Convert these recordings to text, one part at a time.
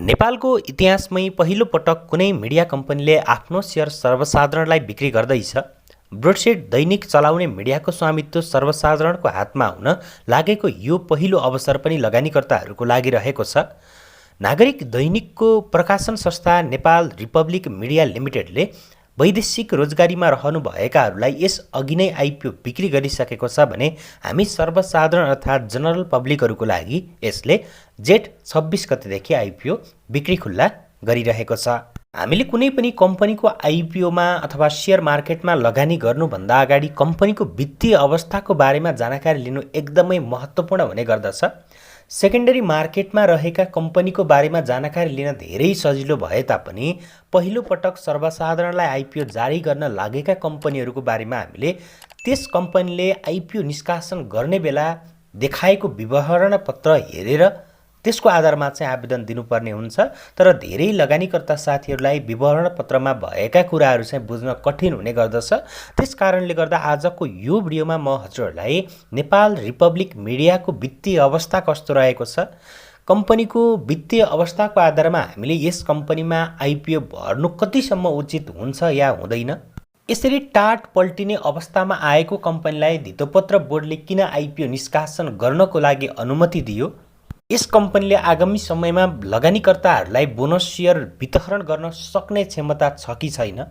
नेपालको इतिहासमै पहिलो पटक कुनै मिडिया कम्पनीले आफ्नो सेयर सर्वसाधारणलाई बिक्री गर्दैछ। ब्रोडसिट दैनिक चलाउने मिडियाको स्वामित्व सर्वसाधारणको हातमा हुन लागेको यो पहिलो अवसर पनि लगानीकर्ताहरूको लागि रहेको छ। नागरिक दैनिकको प्रकाशन संस्था नेपाल रिपब्लिक मिडिया लिमिटेडले वैदेशिक रोजगारीमा रहनुभएकाहरूलाई यस अघि नै आइपिओ बिक्री गरिसकेको छ भने हामी सर्वसाधारण अर्थात् जनरल पब्लिकहरूको लागि यसले जेठ 26 गतेदेखि आइपिओ बिक्री खुल्ला गरिरहेको छ। हामीले कुनै पनि कम्पनीको आइपिओमा अथवा सेयर मार्केटमा लगानी गर्नुभन्दा अगाडि कम्पनीको वित्तीय अवस्थाको बारेमा जानकारी लिनु एकदमै महत्त्वपूर्ण हुने गर्दछ। सेकेन्डरी मार्केटमा रहेका कम्पनीको बारेमा जानकारी लिन धेरै सजिलो भए तापनि पहिलो पटक सर्वसाधारणलाई आइपिओ जारी गर्न लागेका कम्पनीहरूको बारेमा हामीले त्यस कम्पनीले आइपिओ निष्कासन गर्ने बेला देखाएको विवरण पत्र हेरेर त्यसको आधारमा चाहिँ आवेदन दिनुपर्ने हुन्छ। तर धेरै लगानीकर्ता साथीहरूलाई विवरण पत्रमा भएका कुराहरू चाहिँ बुझ्न कठिन हुने गर्दछ। त्यस कारणले गर्दा आजको यो भिडियोमा म हजुरहरूलाई नेपाल रिपब्लिक मिडियाको वित्तीय अवस्था कस्तो रहेको छ, कम्पनीको वित्तीय अवस्थाको आधारमा हामीले यस कम्पनीमा आइपिओ भर्नु कतिसम्म उचित हुन्छ या हुँदैन, यसरी टाट पल्टिने अवस्थामा आएको कम्पनीलाई धितोपत्र बोर्डले किन आइपिओ निष्कासन गर्नको लागि अनुमति दियो, यस कम्पनीले आगामी समयमा लगानीकर्ताहरूलाई बोनस सेयर वितरण गर्न सक्ने क्षमता छ कि छैन,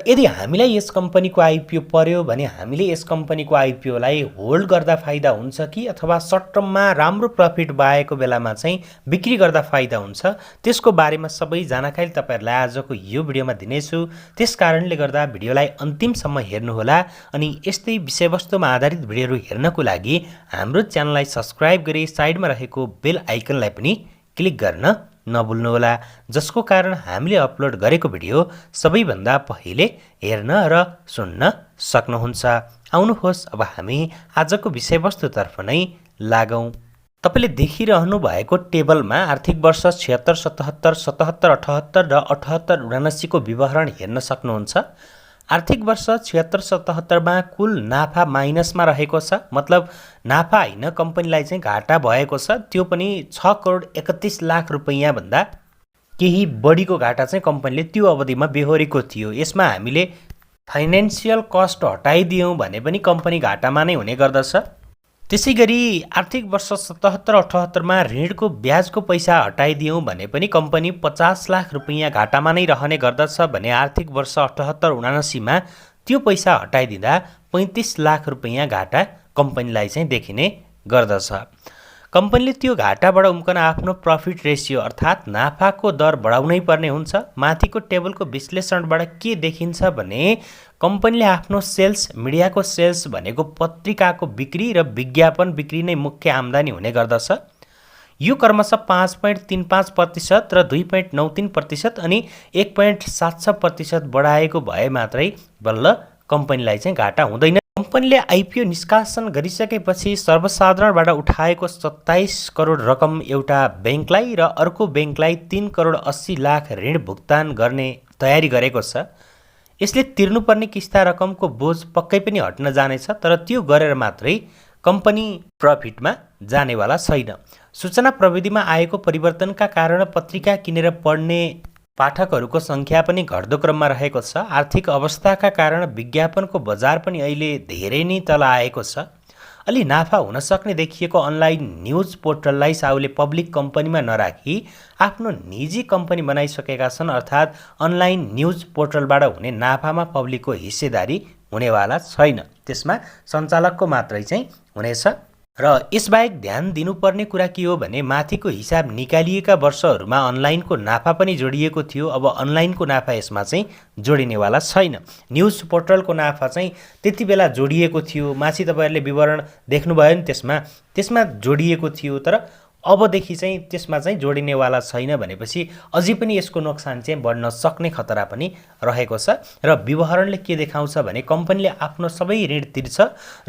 यदि हामीलाई यस कम्पनीको आइपिओ पर्यो भने हामीले यस कम्पनीको आइपिओलाई होल्ड गर्दा फाइदा हुन्छ कि अथवा सर्ट टर्ममा राम्रो प्रफिट भएको बेलामा चाहिँ बिक्री गर्दा फाइदा हुन्छ, त्यसको बारेमा सबै जानकारी तपाईँहरूलाई आजको यो भिडियोमा दिनेछु। त्यस कारणले गर्दा भिडियोलाई अन्तिमसम्म हेर्नुहोला अनि यस्तै विषयवस्तुमा आधारित भिडियोहरू हेर्नको लागि हाम्रो च्यानललाई सब्स्क्राइब गरी साइडमा रहेको बेल आइकनलाई पनि क्लिक गर्न नभुल्नुहोला, जसको कारण हामीले अपलोड गरेको भिडियो सबैभन्दा पहिले हेर्न र सुन्न सक्नुहुन्छ। आउनुहोस् अब हामी आजको विषयवस्तुतर्फ नै लागौँ। तपाईँले देखिरहनु भएको टेबलमा आर्थिक वर्ष 76, 77, 77, 78 र 78, 79 को विवरण हेर्न सक्नुहुन्छ। आर्थिक वर्ष 76, 77मा कुल नाफा माइनसमा रहेको छ, मतलब नाफा होइन कम्पनीलाई चाहिँ घाटा भएको छ, त्यो पनि 6 करोड 31 लाख रुपैयाँ भन्दा केही बढीको घाटा चाहिँ कम्पनीले त्यो अवधिमा बेहोरेको थियो। यसमा हामीले फाइनेन्सियल कस्ट हटाइदियौँ भने पनि कम्पनी घाटामा नै हुने गर्दछ। त्यसै गरी आर्थिक वर्ष 77, 78मा ऋणको ब्याजको पैसा हटाइदियौँ भने पनि कम्पनी 50 लाख रुपैयाँ घाटामा नै रहने गर्दछ भने आर्थिक वर्ष 78, 79मा त्यो पैसा हटाइदिँदा 35 लाख रुपैयाँ घाटा कम्पनीलाई चाहिँ देखिने गर्दछ। कम्पनीले त्यो घाटाबाट उम्कन आफ्नो प्रफिट रेसियो अर्थात् नाफाको दर बढाउनै पर्ने हुन्छ। माथिको टेबलको विश्लेषणबाट के देखिन्छ भने कम्पनीले आफ्नो सेल्स, मिडियाको सेल्स भनेको पत्रिकाको बिक्री र विज्ञापन बिक्री नै मुख्य आम्दानी हुने गर्दछ। यो क्रमशः 5.35% र 2.93% अनि 1.76% बढाएको भए मात्रै बल्ल कम्पनीलाई चाहिँ घाटा हुँदैन। कम्पनीले आइपिओ निष्कासन गरिसकेपछि सर्वसाधारणबाट उठाएको 27 करोड रकम एउटा ब्याङ्कलाई र अर्को ब्याङ्कलाई 3 करोड 80 लाख ऋण भुक्तान गर्ने तयारी गरेको छ। यसले तिर्नुपर्ने किस्ता रकमको बोझ पक्कै पनि हट्न जानेछ, तर त्यो गरेर मात्रै कम्पनी प्रफिटमा जानेवाला छैन। सूचना प्रविधिमा आएको परिवर्तनका कारण पत्रिका किनेर पढ्ने पाठकहरूको सङ्ख्या पनि घट्दो क्रममा रहेको छ। आर्थिक अवस्थाका कारण विज्ञापनको बजार पनि अहिले धेरै नै तल आएको छ। अलि नाफा हुन सक्ने देखिएको अनलाइन न्युज पोर्टललाई साउले पब्लिक कम्पनीमा नराखी आफ्नो निजी कम्पनी बनाइसकेका छन्, अर्थात् अनलाइन न्युज पोर्टलबाट हुने नाफामा पब्लिकको हिस्सेदारी हुनेवाला छैन, त्यसमा सञ्चालकको मात्रै चाहिँ हुनेछ। र यसबाहेक ध्यान दिनुपर्ने कुरा के हो भने माथिको हिसाब निकालिएका वर्षहरूमा अनलाइनको नाफा पनि जोडिएको थियो, अब अनलाइनको नाफा यसमा चाहिँ जोडिनेवाला छैन। न्युज पोर्टलको नाफा चाहिँ त्यति बेला जोडिएको थियो, माथि तपाईँहरूले विवरण देख्नुभयो नि, त्यसमा जोडिएको थियो, तर अबदेखि चाहिँ त्यसमा चाहिँ जोडिनेवाला छैन भनेपछि अझै पनि यसको नोक्सान चाहिँ बढ्न सक्ने खतरा पनि रहेको छ। र विवरणले के देखाउँछ भने कम्पनीले आफ्नो सबै ऋण तिर्छ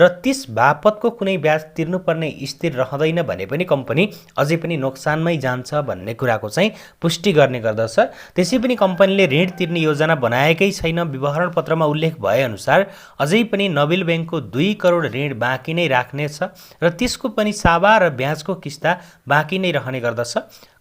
र त्यस बापतको कुनै ब्याज तिर्नुपर्ने स्थिर रहँदैन भने पनि कम्पनी अझै पनि नोक्सानमै जान्छ भन्ने कुराको चाहिँ पुष्टि गर्ने गर्दछ। त्यसै पनि कम्पनीले ऋण तिर्ने योजना बनाएकै छैन। विवरण पत्रमा उल्लेख भएअनुसार अझै पनि नबिल ब्याङ्कको 2 करोड ऋण बाँकी नै राख्नेछ र त्यसको पनि सावा र ब्याजको किस्ता बाँकी नै रहने गर्दछ।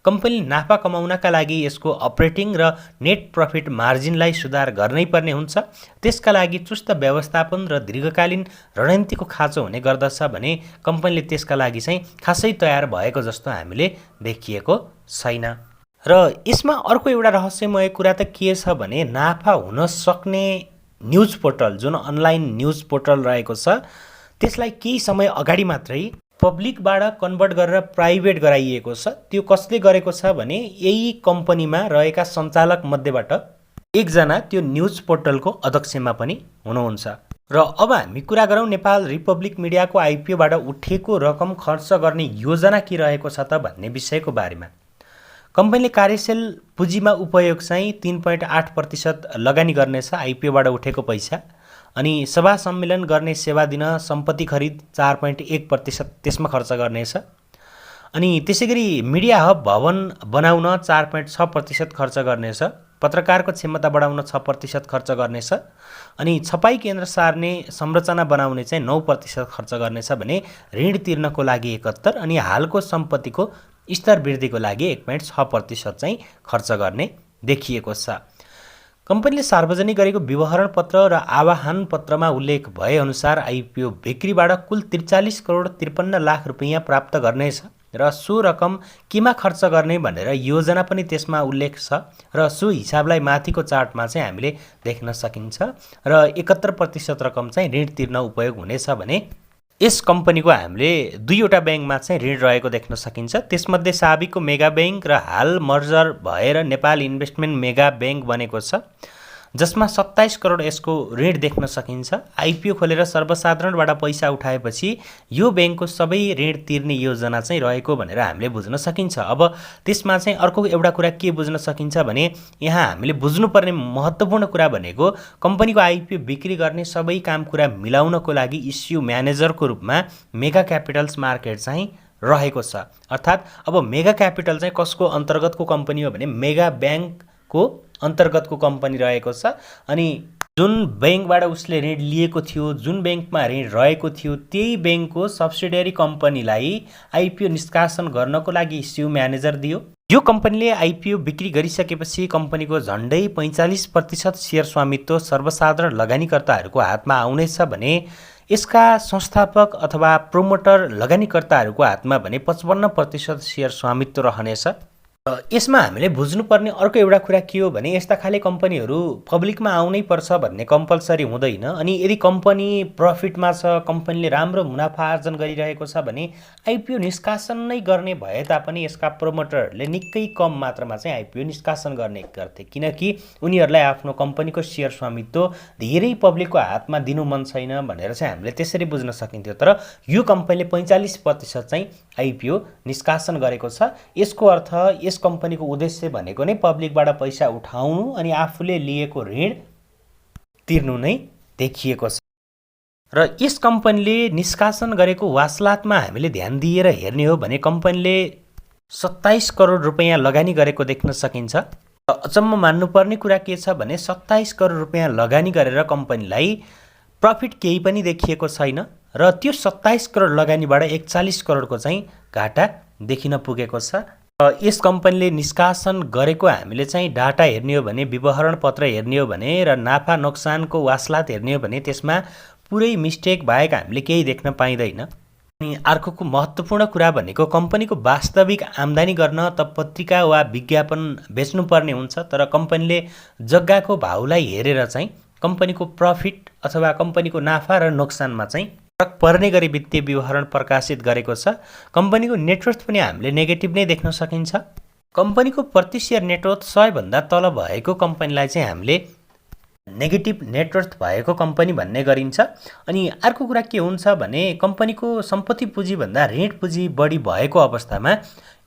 कम्पनीले नाफा कमाउनका लागि यसको अपरेटिङ र नेट प्रफिट मार्जिनलाई सुधार गर्नै पर्ने हुन्छ। त्यसका लागि चुस्त व्यवस्थापन र दीर्घकालीन रणनीतिको खाँचो हुने गर्दछ भने कम्पनीले त्यसका लागि चाहिँ खासै तयार भएको जस्तो हामीले देखिएको छैन। र यसमा अर्को एउटा रहस्यमय कुरा त के छ भने नाफा हुन सक्ने न्युज पोर्टल जुन अनलाइन न्युज पोर्टल रहेको छ त्यसलाई केही समय अगाडि मात्रै पब्लिकबाट कन्भर्ट गरेर प्राइभेट गराइएको छ। त्यो कसले गरेको छ भने यही कम्पनीमा रहेका सञ्चालक मध्येबाट एकजना त्यो न्युज पोर्टलको अध्यक्षमा पनि हुनुहुन्छ। र अब हामी कुरा गरौँ नेपाल रिपब्लिक मिडियाको आइपिओबाट उठेको रकम खर्च गर्ने योजना के रहेको छ त भन्ने विषयको बारेमा। कम्पनीले कार्यशील पुँजीमा उपयोग चाहिँ 3.8% लगानी गर्नेछ आइपिओबाट उठेको पैसा, अनि सभा सम्मेलन गर्ने सेवा दिन सम्पत्ति खरिद 4.1% त्यसमा खर्च गर्नेछ, अनि त्यसैगरी मिडिया हब भवन बनाउन 4.6% खर्च गर्नेछ, पत्रकारको क्षमता बढाउन 6% खर्च गर्नेछ, अनि छपाई केन्द्र सार्ने संरचना बनाउने चाहिँ 9% खर्च गर्नेछ भने ऋण तिर्नको लागि 71 अनि हालको सम्पत्तिको स्तर वृद्धिको लागि 1.6% चाहिँ खर्च गर्ने देखिएको छ। कम्पनीले सार्वजनिक गरेको विवरण पत्र र आह्वान पत्रमा उल्लेख भएअनुसार आइपिओ बिक्रीबाट कुल 43 करोड 53 लाख रुपैयाँ प्राप्त गर्नेछ र सो रकम केमा खर्च गर्ने भनेर योजना पनि त्यसमा उल्लेख छ र सो हिसाबलाई माथिको चार्टमा चाहिँ हामीले देख्न सकिन्छ। र 71% रकम चाहिँ ऋण तिर्न उपयोग हुनेछ भने यस कम्पनीको हामीले दुईवटा ब्याङ्कमा चाहिँ ऋण रहेको देख्न सकिन्छ। त्यसमध्ये साबिकको मेगा ब्याङ्क र हाल मर्जर भएर नेपाल इन्भेस्टमेन्ट मेगा ब्याङ्क बनेको छ जसमा 27 करोड यसको ऋण देख्न सकिन्छ। आइपिओ खोलेर सर्वसाधारणबाट पैसा उठाएपछि यो ब्याङ्कको सबै ऋण तिर्ने योजना चाहिँ रहेको भनेर हामीले बुझ्न सकिन्छ। अब त्यसमा चाहिँ अर्को एउटा कुरा के बुझ्न सकिन्छ भने यहाँ हामीले बुझ्नुपर्ने महत्त्वपूर्ण कुरा भनेको कम्पनीको आइपिओ बिक्री गर्ने सबै काम कुरा मिलाउनको लागि इस्यु म्यानेजरको रूपमा मेगा क्यापिटल्स मार्केट चाहिँ रहेको छ। अर्थात् अब मेगा क्यापिटल चाहिँ कसको अन्तर्गतको कम्पनी हो भने मेगा ब्याङ्कको अन्तर्गतको कम्पनी रहेको छ। अनि जुन ब्याङ्कबाट उसले ऋण लिएको थियो, जुन ब्याङ्कमा ऋण रहेको थियो, त्यही ब्याङ्कको सब्सिडियरी कम्पनीलाई आइपिओ निष्कासन गर्नको लागि इस्यु म्यानेजर दियो। यो कम्पनीले आइपिओ बिक्री गरिसकेपछि कम्पनीको झन्डै 45% सेयर स्वामित्व सर्वसाधारण लगानीकर्ताहरूको हातमा आउनेछ भने यसका संस्थापक अथवा प्रोमोटर लगानीकर्ताहरूको हातमा भने 55% सेयर स्वामित्व रहनेछ। यसमा हामीले बुझ्नुपर्ने अर्को एउटा कुरा के हो भने यस्ता खाले कम्पनीहरू पब्लिकमा आउनै पर्छ भन्ने कम्पलसरी हुँदैन। अनि यदि कम्पनी प्रफिटमा छ, कम्पनीले राम्रो मुनाफा आर्जन गरिरहेको छ भने आइपिओ निष्कासन नै गर्ने भए तापनि यसका प्रोमोटरहरूले निकै कम मात्रामा चाहिँ आइपिओ निष्कासन गर्ने गर्थे, किनकि उनीहरूलाई आफ्नो कम्पनीको सेयर स्वामित्व धेरै पब्लिकको हातमा दिनु मन छैन भनेर चाहिँ हामीले त्यसरी बुझ्न सकिन्थ्यो। तर यो कम्पनीले 45% चाहिँ आइपिओ निष्कासन गरेको छ। यसको अर्थ यस कम्पनीको उद्देश्य भनेको नै पब्लिकबाट पैसा उठाउनु अनि आफूले लिएको ऋण तिर्नु नै देखिएको छ। र यस कम्पनीले निष्कासन गरेको वासलातमा हामीले ध्यान दिएर हेर्ने हो भने कम्पनीले 27 करोड रुपैयाँ लगानी गरेको देख्न सकिन्छ। अचम्म मान्नुपर्ने कुरा के छ भने 27 करोड रुपैयाँ लगानी गरेर कम्पनीलाई प्रफिट केही पनि देखिएको छैन र त्यो 27 करोड लगानीबाट 41 करोडको चाहिँ घाटा देखिन पुगेको छ। यस कम्पनीले निष्कासन गरेको हामीले चाहिँ डाटा हेर्ने हो भने, विवरण पत्र हेर्ने हो भने र नाफा नोक्सानको वासलात हेर्ने हो भने त्यसमा पुरै मिस्टेक बाहेक हामीले केही देख्न पाइँदैन। अनि अर्को महत्त्वपूर्ण कुरा भनेको कम्पनीको वास्तविक आम्दानी गर्न त पत्रिका वा विज्ञापन बेच्नुपर्ने हुन्छ, तर कम्पनीले जग्गाको भाउलाई हेरेर चाहिँ कम्पनीको प्रफिट अथवा कम्पनीको नाफा र नोक्सानमा चाहिँ फरक पर्ने गरी वित्तीय विवरण प्रकाशित गरेको छ। कम्पनीको नेटवर्थ पनि हामीले नेगेटिभ नै देख्न सकिन्छ। कम्पनीको प्रति सेयर नेटवर्थ 100 भन्दा तल भएको कम्पनीलाई चाहिँ हामीले नेगेटिभ नेटवर्थ भएको कम्पनी भन्ने गरिन्छ। अनि अर्को कुरा के हुन्छ भने कम्पनीको सम्पत्ति पुँजीभन्दा ऋण पुँजी बढी भएको अवस्थामा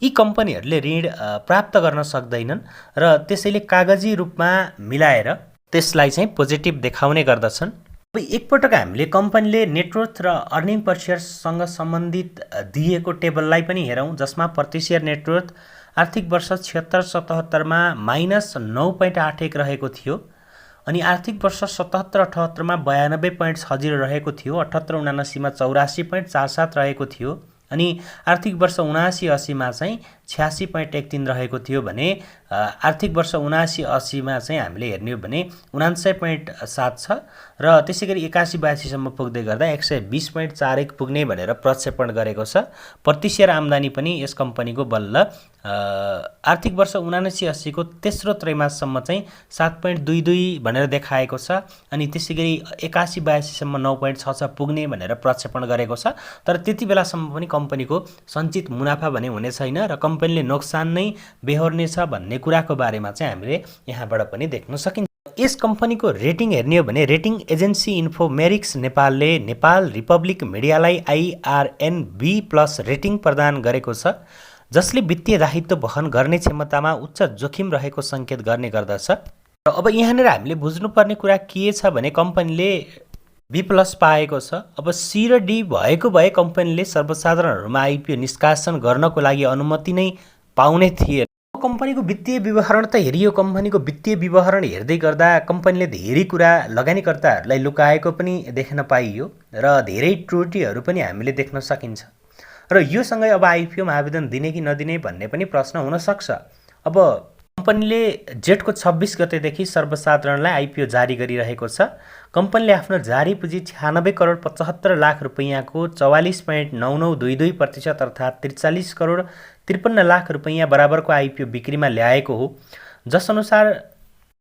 यी कम्पनीहरूले ऋण प्राप्त गर्न सक्दैनन् र त्यसैले कागजी रूपमा मिलाएर त्यसलाई चाहिँ पोजिटिभ देखाउने गर्दछन्। अब एकपटक हामीले कम्पनीले नेटवर्थ र अर्निङ पर सेयरसँग सम्बन्धित दिएको टेबललाई पनि हेरौँ, जसमा प्रति सेयर नेटवर्थ आर्थिक वर्ष 76-77मा -9.81 रहेको थियो अनि आर्थिक वर्ष 77-78मा 92.60 रहेको थियो, 78-79मा 84.47 रहेको थियो अनि आर्थिक वर्ष 79-80 चाहिँ 86.13 रहेको थियो भने आर्थिक वर्ष 79-80 चाहिँ हामीले हेर्ने हो भने 49.7 छ र त्यसै गरी 81-82 सम्म पुग्दै गर्दा 120.41 पुग्ने भनेर प्रक्षेपण गरेको छ। प्रति सेयर आम्दानी पनि यस कम्पनीको बल्ल आर्थिक वर्ष 79-80 को तेस्रो त्रैमाससम्म चाहिँ 7.22 भनेर देखाएको छ अनि त्यसै गरी 81-82 सम्म 9.66 पुग्ने भनेर प्रक्षेपण गरेको छ। तर त्यति बेलासम्म पनि कम्पनीको सञ्चित मुनाफा भने हुने छैन र कम्पनीले नोक्सान नै बेहोर्नेछ भन्ने कुराको बारेमा चाहिँ हामीले यहाँबाट पनि देख्न सकिन्छ। यस कम्पनीको रेटिङ हेर्ने हो भने रेटिङ एजेन्सी इन्फोमेरिक्स नेपालले नेपाल रिपब्लिक मिडियालाई IRN-B+ रेटिङ प्रदान गरेको छ, जसले वित्तीय दायित्व वहन गर्ने क्षमतामा उच्च जोखिम रहेको सङ्केत गर्ने गर्दछ। र अब यहाँनिर हामीले बुझ्नुपर्ने कुरा के छ भने कम्पनीले B+ पाएको छ। अब C र D भएको भए कम्पनीले सर्वसाधारणहरूमा IPO निष्कासन गर्नको लागि अनुमति नै पाउने थिए। कम्पनीको वित्तीय विवरण त हेरियो, कम्पनीको वित्तीय विवरण हेर्दै गर्दा कम्पनीले धेरै कुरा लगानीकर्ताहरूलाई लुकाएको पनि देख्न पाइयो र धेरै त्रुटिहरू पनि हामीले देख्न सकिन्छ। र यो सँगै अब आइपिओमा आवेदन दिने कि नदिने भन्ने पनि प्रश्न हुन सक्छ। अब कम्पनीले जेठको 26 गतेदेखि सर्वसाधारणलाई आइपिओ जारी गरिरहेको छ। कम्पनीले आफ्नो जारी पुँजी 96 करोड 75 लाख रुपैयाँको 44.9922% अर्थात् 43 करोड 53 लाख रुपैयाँ बराबरको आइपिओ बिक्रीमा ल्याएको हो, जसअनुसार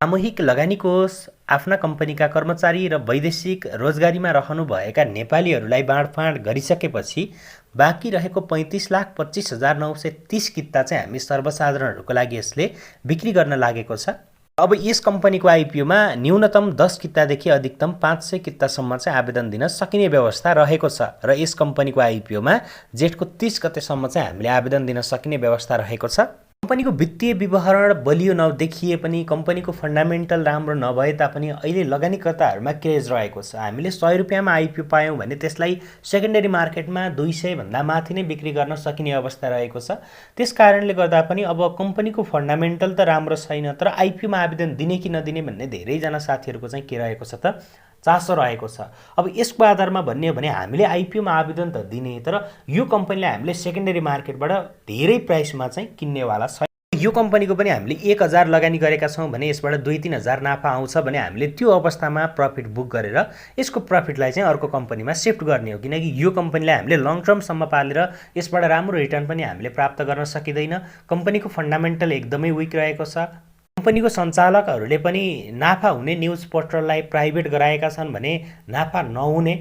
सामूहिक लगानी कोष आफ्ना कम्पनीका कर्मचारी र वैदेशिक रोजगारीमा रहनुभएका नेपालीहरूलाई बाँडफाँड गरिसकेपछि बाँकी रहेको 35,25,930 किता चाहिँ हामी सर्वसाधारणहरूको लागि यसले बिक्री गर्न लागेको छ। अब यस कम्पनीको आइपिओमा न्यूनतम 10 कितादेखि अधिकतम 500 कितासम्म चाहिँ आवेदन दिन सकिने व्यवस्था रहेको छ र यस कम्पनीको आइपिओमा जेठको 30 गतेसम्म चाहिँ हामीले आवेदन दिन सकिने व्यवस्था रहेको छ। कम्पनीको वित्तीय विवरण बलियो नदेखिए पनि कम्पनीको फन्डामेन्टल राम्रो नभए तापनि अहिले लगानीकर्ताहरूमा क्रेज रहेको छ। हामीले 100 रुपियाँमा आइपिओ पायौँ भने त्यसलाई सेकेन्डरी मार्केटमा 200 भन्दा माथि नै बिक्री गर्न सकिने अवस्था रहेको छ। त्यस कारणले गर्दा पनि अब कम्पनीको फन्डामेन्टल त राम्रो छैन, तर आइपिओमा आवेदन दिने कि नदिने भन्ने धेरैजना साथीहरूको चाहिँ के रहेको छ त चासो रहेको छ। अब यसको आधारमा भन्ने हो भने हामीले आइपिओमा आवेदन त दिने, तर यो कम्पनीले हामीले सेकेन्डरी मार्केटबाट धेरै प्राइसमा चाहिँ किन्नेवाला छ। यो कम्पनीको पनि हामीले 1000 लगानी गरेका छौँ भने यसबाट 2-3 हजार नाफा आउँछ भने हामीले त्यो अवस्थामा प्रफिट बुक गरेर यसको प्रफिटलाई चाहिँ अर्को कम्पनीमा सिफ्ट गर्ने हो, किनकि यो कम्पनीलाई हामीले लङ टर्मसम्म पालेर यसबाट राम्रो रिटर्न पनि हामीले प्राप्त गर्न सकिँदैन। कम्पनीको फन्डामेन्टल एकदमै विक रहेको छ। कम्पनीको सञ्चालकहरूले पनि नाफा हुने न्युज पोर्टललाई प्राइभेट गराएका छन् भने नाफा नहुने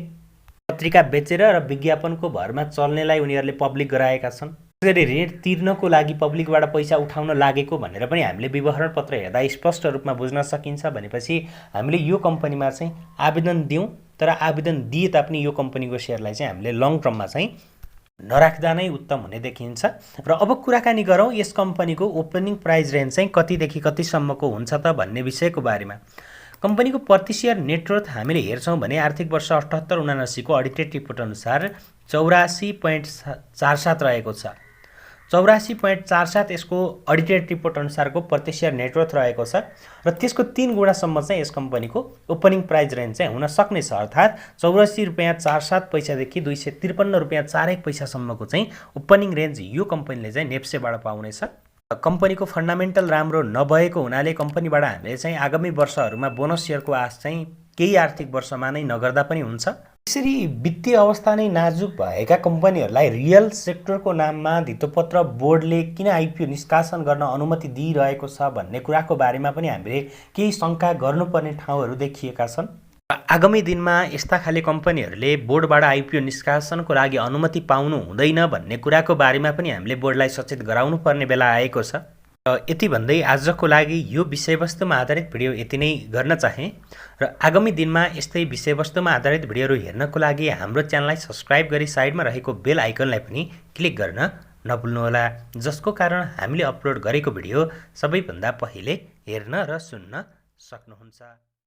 पत्रिका बेचेर र विज्ञापनको भरमा चल्नेलाई उनीहरूले पब्लिक गराएका छन्। त्यसरी ऋण तिर्नको लागि पब्लिकबाट पैसा उठाउन लागेको भनेर पनि हामीले विवरण पत्र हेर्दा स्पष्ट रूपमा बुझ्न सकिन्छ। भनेपछि हामीले यो कम्पनीमा चाहिँ आवेदन दियौँ, तर आवेदन दिए तापनि यो कम्पनीको सेयरलाई चाहिँ हामीले लङ टर्ममा चाहिँ नराख्दा नै उत्तम हुने देखिन्छ। र अब कुराकानी गरौँ यस कम्पनीको ओपनिङ प्राइस रेन्ज चाहिँ कतिदेखि कतिसम्मको हुन्छ त भन्ने विषयको बारेमा। कम्पनीको प्रति सेयर नेटवर्थ हामीले हेर्छौँ भने आर्थिक वर्ष 78-79 को अडिटेड रिपोर्ट अनुसार 84.47 रहेको छ। 84.47 यसको अडिटेड रिपोर्ट अनुसारको प्रति सेयर नेटवर्थ रहेको छ र त्यसको 3 गुणासम्म चाहिँ यस कम्पनीको ओपनिङ प्राइस रेन्ज चाहिँ हुन सक्ने छ, अर्थात् 84 रुपियाँ 47 पैसादेखि 253 रुपियाँ 41 पैसासम्मको चाहिँ ओपनिङ रेन्ज यो कम्पनीले चाहिँ नेप्सेबाट पाउनेछ। कम्पनीको फन्डामेन्टल राम्रो नभएको हुनाले कम्पनीबाट हामीले चाहिँ आगामी वर्षहरूमा बोनस सेयरको आश चाहिँ केही आर्थिक वर्षमा नै नगर्दा पनि हुन्छ। यसरी वित्तीय अवस्था नै नाजुक भएका कम्पनीहरूलाई रियल सेक्टरको नाममा धितोपत्र बोर्डले किन आइपिओ निष्कासन गर्न अनुमति दिइरहेको छ भन्ने कुराको बारेमा पनि हामीले केही शङ्का गर्नुपर्ने ठाउँहरू देखिएका छन्। आगामी दिनमा यस्ता खाले कम्पनीहरूले बोर्डबाट आइपिओ निष्कासनको लागि अनुमति पाउनु हुँदैन भन्ने कुराको बारेमा पनि हामीले बोर्डलाई सचेत गराउनु पर्ने बेला आएको छ। यति भन्दै आजको लागि यो विषयवस्तुमा आधारित भिडियो यति नै गर्न चाहे र आगामी दिनमा यस्तै विषयवस्तुमा आधारित भिडियोहरू हेर्नको लागि हाम्रो च्यानललाई सब्स्क्राइब गरी साइडमा रहेको बेल आइकनलाई पनि क्लिक गर्न नभुल्नुहोला, जसको कारण हामीले अपलोड गरेको भिडियो सबैभन्दा पहिले हेर्न र सुन्न सक्नुहुन्छ।